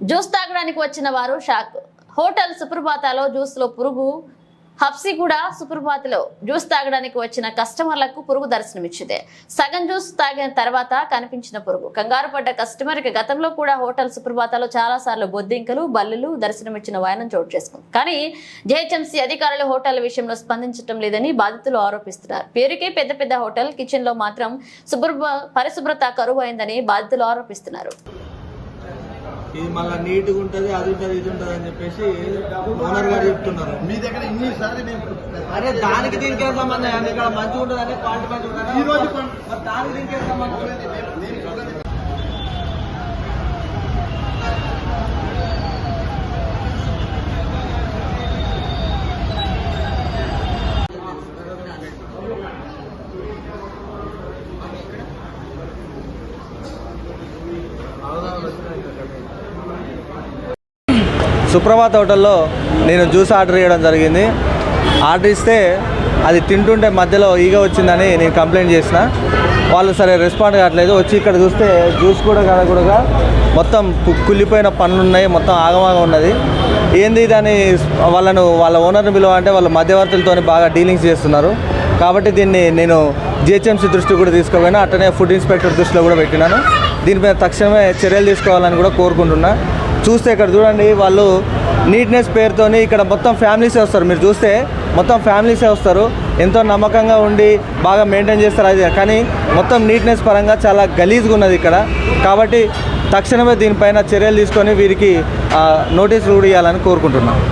Juice తాగడానికి వచ్చిన వారు షాక్. హోటల్ సుప్రభాతలో జ్యూస్ లో పురుగు. హబ్సిగూడ సుప్రభాతలో జ్యూస్ తాగడానికి వచ్చిన కస్టమర్లకు పురుగు దర్శనమిచ్చింది. సగం జ్యూస్ తాగిన తర్వాత కనిపించిన పురుగు. కంగారు పడ్డ కస్టమర్ కి గతంలో కూడా హోటల్ సుప్రభాతలో చాలా సార్లు బొద్దింకలు, బల్లులు దర్శనమిచ్చిన వాయనం చోటు చేసుకుంది. కానీ జేహెచ్ఎంసీ అధికారులు హోటల్ విషయంలో స్పందించడం లేదని బాధితులు ఆరోపిస్తున్నారు. పేరుకే పెద్ద పెద్ద హోటల్, కిచెన్ లో మాత్రం పరిశుభ్రత కరువు అయిందని బాధితులు ఆరోపిస్తున్నారు. ఇది మళ్ళీ నీట్గా ఉంటుంది, అది ఉంటుంది, ఇది ఉంటుంది అని చెప్పేసి ఓనర్ గారు చెప్తున్నారు. మీ దగ్గర ఇన్నిసార్లు అరే దానికి దీనికి ఏం సంబంధం అండి? ఇక్కడ మంచిగా ఉంటుంది అని క్వాలిటీ మంచిగా ఉంటుంది. ఈ రోజు దానికి దీనికి ఏం సంబంధం? సుప్రభాత్ హోటల్లో నేను జ్యూస్ ఆర్డర్ చేయడం జరిగింది. ఆర్డర్ ఇస్తే అది తింటుంటే మధ్యలో ఈగ వచ్చిందని నేను కంప్లైంట్ చేసిన. వాళ్ళు సరే రెస్పాండ్ కావట్లేదు. వచ్చి ఇక్కడ చూస్తే జ్యూస్ కూడా కదకూడగా మొత్తం కుళ్ళిపోయిన పనులు ఉన్నాయి, మొత్తం ఆగమాగం ఉన్నది. ఏంది దాన్ని వాళ్ళ ఓనర్ని పిలవంటే వాళ్ళ మధ్యవర్తులతో బాగా డీలింగ్స్ చేస్తున్నారు. కాబట్టి దీన్ని నేను జిహెచ్ఎంసీ దృష్టికి కూడా తీసుకుపోయినా, అట్టనే ఫుడ్ ఇన్స్పెక్టర్ దృష్టిలో కూడా పెట్టినాను. దీనిపై తక్షణమే చర్యలు తీసుకోవాలని కూడా కోరుకుంటున్నా. చూస్తే ఇక్కడ చూడండి, వాళ్ళు నీట్నెస్ పేరుతోని ఇక్కడ మొత్తం ఫ్యామిలీసే వస్తారు. మీరు చూస్తే మొత్తం ఫ్యామిలీసే వస్తారు, ఎంతో నమ్మకంగా ఉండి బాగా మెయింటైన్ చేస్తారు. అది కానీ మొత్తం నీట్నెస్ పరంగా చాలా గలీజ్గా ఉన్నది ఇక్కడ. కాబట్టి తక్షణమే దీనిపైన చర్యలు తీసుకొని వీరికి నోటీసులు కూడా ఇవ్వాలని కోరుకుంటున్నాను.